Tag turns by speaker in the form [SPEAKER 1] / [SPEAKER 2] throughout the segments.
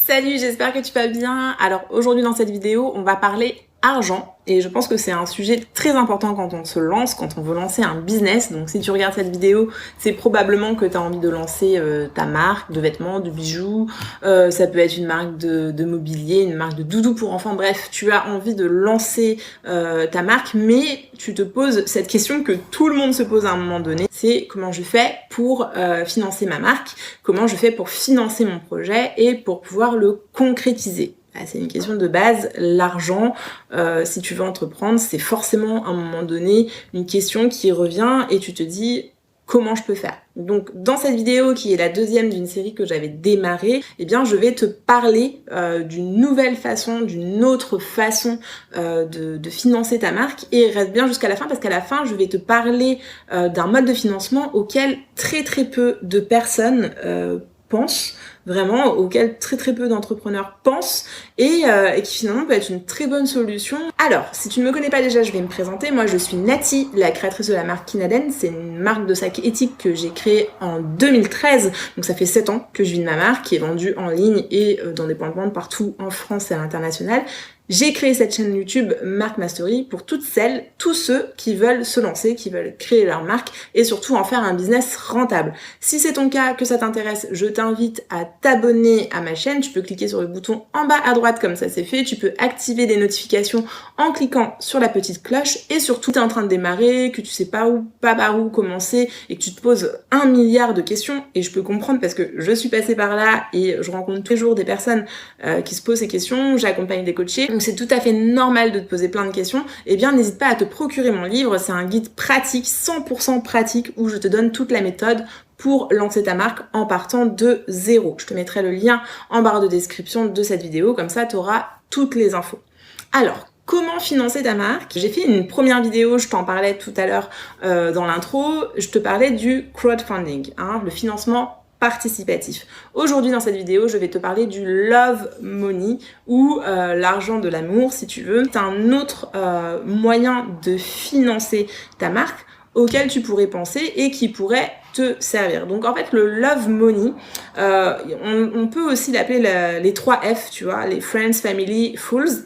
[SPEAKER 1] Salut, j'espère que tu vas bien. Alors aujourd'hui dans cette vidéo, on va parler argent et je pense que c'est un sujet très important quand on se lance, quand on veut lancer un business. Donc si tu regardes cette vidéo, c'est probablement que tu as envie de lancer ta marque de vêtements, de bijoux, ça peut être une marque de mobilier, une marque de doudou pour enfants, bref, tu as envie de lancer ta marque, mais tu te poses cette question que tout le monde se pose à un moment donné, c'est comment je fais pour financer ma marque, comment je fais pour financer mon projet et pour pouvoir le concrétiser. C'est une question de base. L'argent, si tu veux entreprendre, c'est forcément à un moment donné une question qui revient et tu te dis comment je peux faire. Donc dans cette vidéo qui est la deuxième d'une série que j'avais démarrée, eh bien je vais te parler d'une nouvelle façon, d'une autre façon de financer ta marque, et reste bien jusqu'à la fin parce qu'à la fin je vais te parler d'un mode de financement auquel très peu de personnes pensent, vraiment, auquel très peu d'entrepreneurs pensent et qui finalement peut être une très bonne solution. Alors, si tu ne me connais pas déjà, je vais me présenter. Moi, je suis Nati, la créatrice de la marque Kinaden. C'est une marque de sac éthique que j'ai créée en 2013. Donc ça fait 7 ans que je vis de ma marque, qui est vendue en ligne et dans des points de vente partout en France et à l'international. J'ai créé cette chaîne YouTube Marque Mastery pour toutes celles, tous ceux qui veulent se lancer, qui veulent créer leur marque et surtout en faire un business rentable. Si c'est ton cas, que ça t'intéresse, je t'invite à t'abonner à ma chaîne. Tu peux cliquer sur le bouton en bas à droite comme ça c'est fait. Tu peux activer des notifications en cliquant sur la petite cloche, et surtout tu es en train de démarrer, que tu sais pas par où commencer et que tu te poses 1 milliard de questions, et je peux comprendre parce que je suis passée par là et je rencontre tous les jours des personnes qui se posent ces questions, j'accompagne des coachés. Donc c'est tout à fait normal de te poser plein de questions. Eh bien n'hésite pas à te procurer mon livre, c'est un guide pratique, 100% pratique, où je te donne toute la méthode pour lancer ta marque en partant de zéro. Je te mettrai le lien en barre de description de cette vidéo, comme ça tu auras toutes les infos. Alors, comment financer ta marque? J'ai fait une première vidéo, je t'en parlais tout à l'heure dans l'intro, je te parlais du crowdfunding, le financement participatif. Aujourd'hui dans cette vidéo, je vais te parler du love money, ou l'argent de l'amour si tu veux. C'est un autre moyen de financer ta marque auquel tu pourrais penser et qui pourrait te servir. Donc en fait le love money, on peut aussi l'appeler les 3 F, tu vois, les friends, family, fools,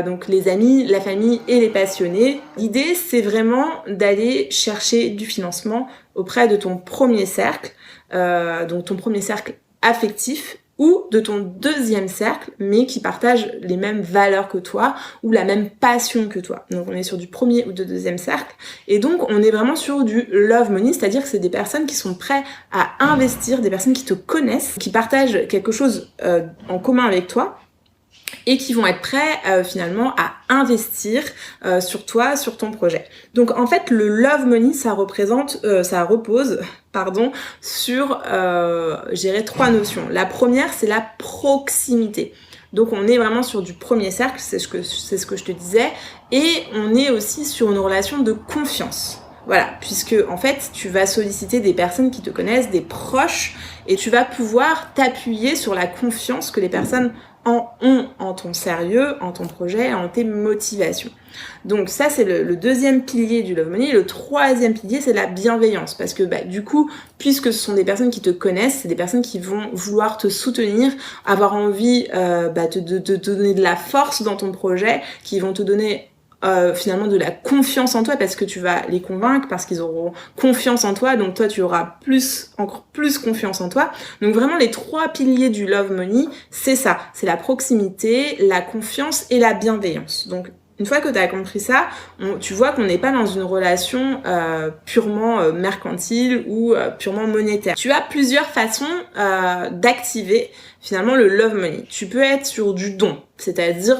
[SPEAKER 1] donc les amis, la famille et les passionnés. L'idée c'est vraiment d'aller chercher du financement auprès de ton premier cercle, donc ton premier cercle affectif, ou de ton deuxième cercle, mais qui partage les mêmes valeurs que toi, ou la même passion que toi. Donc on est sur du premier ou de deuxième cercle, et donc on est vraiment sur du love money, c'est-à-dire que c'est des personnes qui sont prêtes à investir, des personnes qui te connaissent, qui partagent quelque chose en commun avec toi, et qui vont être prêts finalement à investir sur toi, sur ton projet. Donc en fait le love money ça repose sur je dirais 3 notions. La première c'est la proximité. Donc on est vraiment sur du premier cercle, c'est ce que je te disais, et on est aussi sur une relation de confiance. Voilà, puisque en fait tu vas solliciter des personnes qui te connaissent, des proches, et tu vas pouvoir t'appuyer sur la confiance que les personnes ont en ton sérieux, en ton projet, en tes motivations. Donc ça c'est le deuxième pilier du love money. Le troisième pilier c'est la bienveillance, parce que du coup, puisque ce sont des personnes qui te connaissent, c'est des personnes qui vont vouloir te soutenir, avoir envie de te donner de la force dans ton projet, qui vont te donner finalement de la confiance en toi, parce que tu vas les convaincre, parce qu'ils auront confiance en toi, donc toi tu auras encore plus confiance en toi. Donc vraiment les 3 piliers du love money, c'est ça, c'est la proximité, la confiance et la bienveillance. Donc une fois que tu as compris ça, tu vois qu'on n'est pas dans une relation purement mercantile ou purement monétaire. Tu as plusieurs façons d'activer finalement le love money. Tu peux être sur du don, c'est-à-dire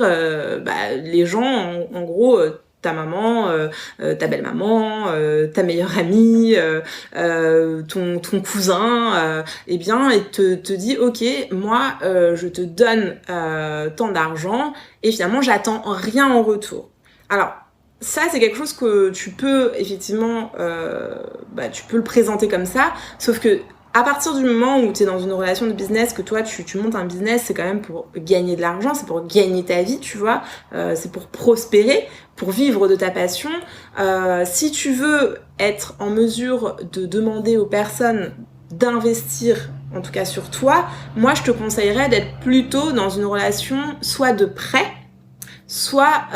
[SPEAKER 1] les gens, en gros, ta maman, ta belle-maman, ta meilleure amie, ton cousin, eh bien, et te dit ok, moi je te donne tant d'argent et finalement j'attends rien en retour. Alors ça c'est quelque chose que tu peux effectivement tu peux le présenter comme ça, sauf que à partir du moment où tu es dans une relation de business, que toi tu montes un business, c'est quand même pour gagner de l'argent, c'est pour gagner ta vie, tu vois, c'est pour prospérer, pour vivre de ta passion. Si tu veux être en mesure de demander aux personnes d'investir en tout cas sur toi, moi je te conseillerais d'être plutôt dans une relation soit de prêt, soit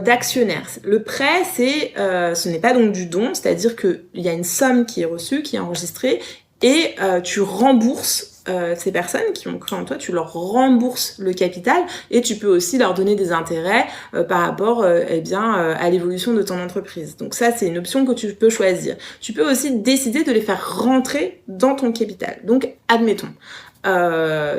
[SPEAKER 1] d'actionnaire. Le prêt, ce n'est pas donc du don, c'est-à-dire qu'il y a une somme qui est reçue, qui est enregistrée, et tu rembourses ces personnes qui ont cru en toi, tu leur rembourses le capital et tu peux aussi leur donner des intérêts par rapport à l'évolution de ton entreprise. Donc ça, c'est une option que tu peux choisir. Tu peux aussi décider de les faire rentrer dans ton capital. Donc, admettons,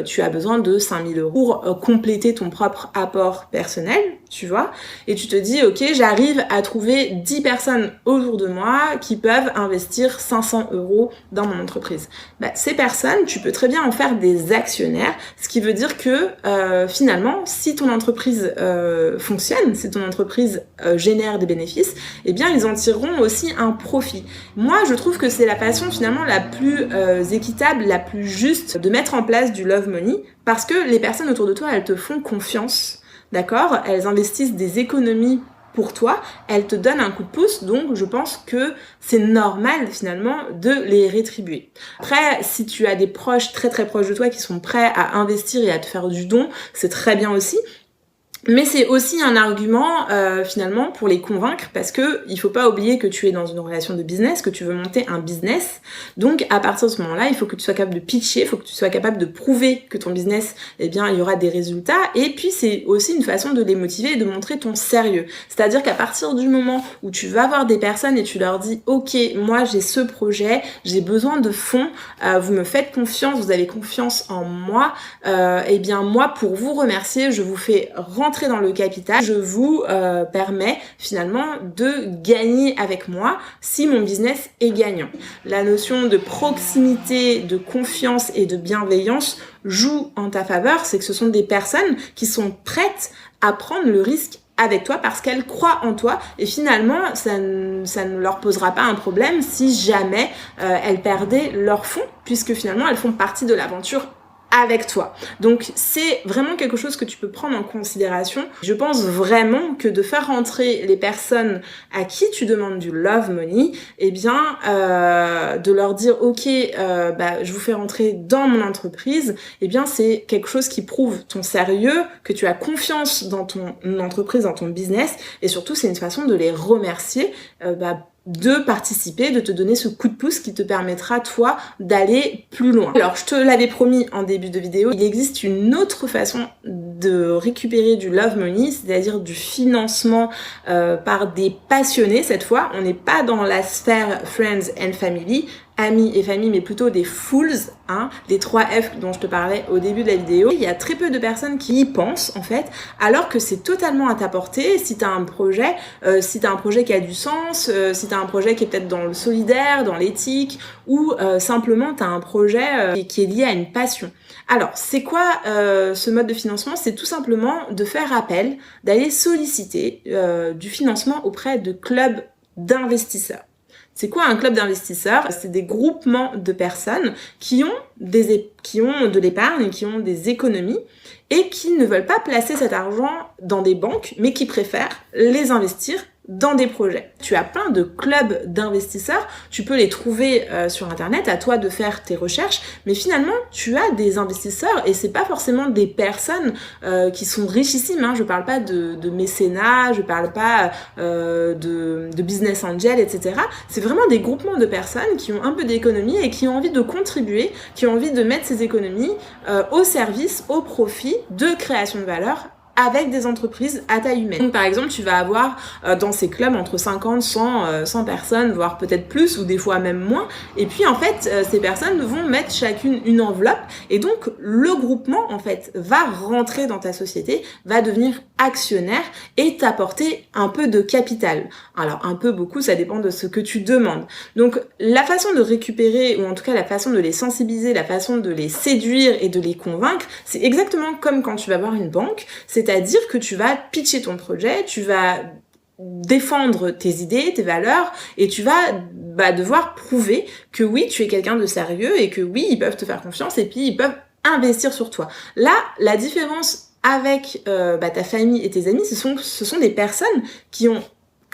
[SPEAKER 1] tu as besoin de 5 000 € pour compléter ton propre apport personnel, tu vois, et tu te dis, ok, j'arrive à trouver 10 personnes autour de moi qui peuvent investir 500 € dans mon entreprise. Ces personnes, tu peux très bien en faire des actionnaires, ce qui veut dire que finalement, si ton entreprise fonctionne, si ton entreprise génère des bénéfices, eh bien, ils en tireront aussi un profit. Moi, je trouve que c'est la façon finalement la plus équitable, la plus juste de mettre en place du love money, parce que les personnes autour de toi, elles te font confiance, d'accord ? Elles investissent des économies pour toi, elles te donnent un coup de pouce, donc je pense que c'est normal finalement de les rétribuer. Après, si tu as des proches très très proches de toi qui sont prêts à investir et à te faire du don, c'est très bien aussi. Mais c'est aussi un argument finalement pour les convaincre, parce que il faut pas oublier que tu es dans une relation de business, que tu veux monter un business. Donc à partir de ce moment-là, il faut que tu sois capable de pitcher, il faut que tu sois capable de prouver que ton business, il y aura des résultats. Et puis c'est aussi une façon de les motiver et de montrer ton sérieux. C'est-à-dire qu'à partir du moment où tu vas voir des personnes et tu leur dis ok, moi j'ai ce projet, j'ai besoin de fonds, vous me faites confiance, vous avez confiance en moi, moi pour vous remercier, je vous fais rentrer dans le capital, je vous permets finalement de gagner avec moi si mon business est gagnant. La notion de proximité, de confiance et de bienveillance joue en ta faveur, c'est que ce sont des personnes qui sont prêtes à prendre le risque avec toi parce qu'elles croient en toi, et finalement ça ne leur posera pas un problème si jamais elles perdaient leurs fonds, puisque finalement elles font partie de l'aventure avec toi. Donc c'est vraiment quelque chose que tu peux prendre en considération. Je pense vraiment que de faire rentrer les personnes à qui tu demandes du love money, de leur dire ok, je vous fais rentrer dans mon entreprise, c'est quelque chose qui prouve ton sérieux, que tu as confiance dans ton entreprise, dans ton business, et surtout c'est une façon de les remercier de participer, de te donner ce coup de pouce qui te permettra, toi, d'aller plus loin. Alors, je te l'avais promis en début de vidéo, il existe une autre façon de récupérer du love money, c'est-à-dire du financement par des passionnés. Cette fois, on n'est pas dans la sphère friends and family, amis et famille, mais plutôt des fools, les 3 F dont je te parlais au début de la vidéo. Il y a très peu de personnes qui y pensent, en fait, alors que c'est totalement à ta portée. Si t'as un projet, qui a du sens, si t'as un projet qui est peut-être dans le solidaire, dans l'éthique, ou simplement t'as un projet qui est lié à une passion. Alors, c'est quoi ce mode de financement ? C'est tout simplement de faire appel, d'aller solliciter du financement auprès de clubs d'investisseurs. C'est quoi un club d'investisseurs ? C'est des groupements de personnes qui ont de l'épargne, qui ont des économies et qui ne veulent pas placer cet argent dans des banques, mais qui préfèrent les investir dans des projets. Tu as plein de clubs d'investisseurs, tu peux les trouver sur internet, à toi de faire tes recherches, mais finalement tu as des investisseurs et c'est pas forcément des personnes qui sont richissimes, je parle pas de mécénat, je parle pas de business angel, etc. C'est vraiment des groupements de personnes qui ont un peu d'économie et qui ont envie de contribuer, qui ont envie de mettre ces économies au service, au profit de création de valeur avec des entreprises à taille humaine. Donc par exemple, tu vas avoir dans ces clubs entre 50, 100 personnes, voire peut-être plus, ou des fois même moins. Et puis en fait, ces personnes vont mettre chacune une enveloppe, et donc le groupement en fait va rentrer dans ta société, va devenir actionnaire et t'apporter un peu de capital. Alors un peu, beaucoup, ça dépend de ce que tu demandes. Donc la façon de récupérer, ou en tout cas la façon de les sensibiliser, la façon de les séduire et de les convaincre, c'est exactement comme quand tu vas voir une banque, c'est-à-dire que tu vas pitcher ton projet, tu vas défendre tes idées, tes valeurs, et tu vas devoir prouver que oui, tu es quelqu'un de sérieux et que oui, ils peuvent te faire confiance et puis ils peuvent investir sur toi. Là, la différence avec ta famille et tes amis, ce sont des personnes qui ont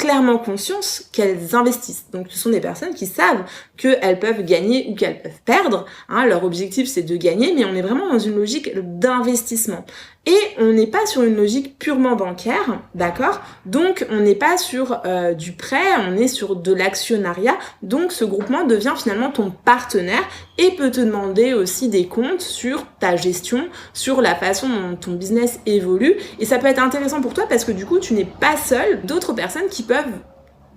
[SPEAKER 1] clairement conscience qu'elles investissent. Donc ce sont des personnes qui savent qu'elles peuvent gagner ou qu'elles peuvent perdre. Leur objectif c'est de gagner, mais on est vraiment dans une logique d'investissement. Et on n'est pas sur une logique purement bancaire, d'accord? Donc on n'est pas sur du prêt, on est sur de l'actionnariat. Donc ce groupement devient finalement ton partenaire et peut te demander aussi des comptes sur ta gestion, sur la façon dont ton business évolue. Et ça peut être intéressant pour toi parce que du coup tu n'es pas seul, d'autres personnes qui peuvent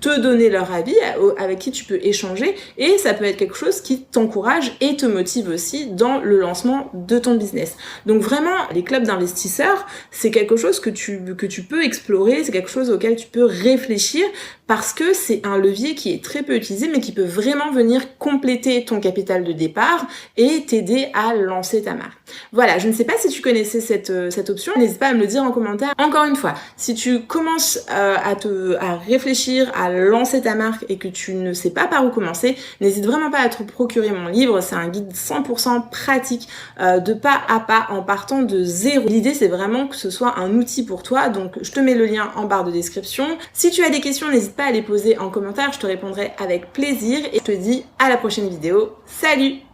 [SPEAKER 1] te donner leur avis, avec qui tu peux échanger, et ça peut être quelque chose qui t'encourage et te motive aussi dans le lancement de ton business. Donc vraiment, les clubs d'investisseurs, c'est quelque chose que tu peux explorer, c'est quelque chose auquel tu peux réfléchir, parce que c'est un levier qui est très peu utilisé, mais qui peut vraiment venir compléter ton capital de départ et t'aider à lancer ta marque. Voilà, je ne sais pas si tu connaissais cette option, n'hésite pas à me le dire en commentaire. Encore une fois, si tu commences à réfléchir, à lancer ta marque et que tu ne sais pas par où commencer, n'hésite vraiment pas à te procurer mon livre. C'est un guide 100% pratique de pas à pas en partant de zéro. L'idée c'est vraiment que ce soit un outil pour toi, donc je te mets le lien en barre de description. Si tu as des questions, n'hésite pas à les poser en commentaire, je te répondrai avec plaisir et je te dis à la prochaine vidéo. Salut!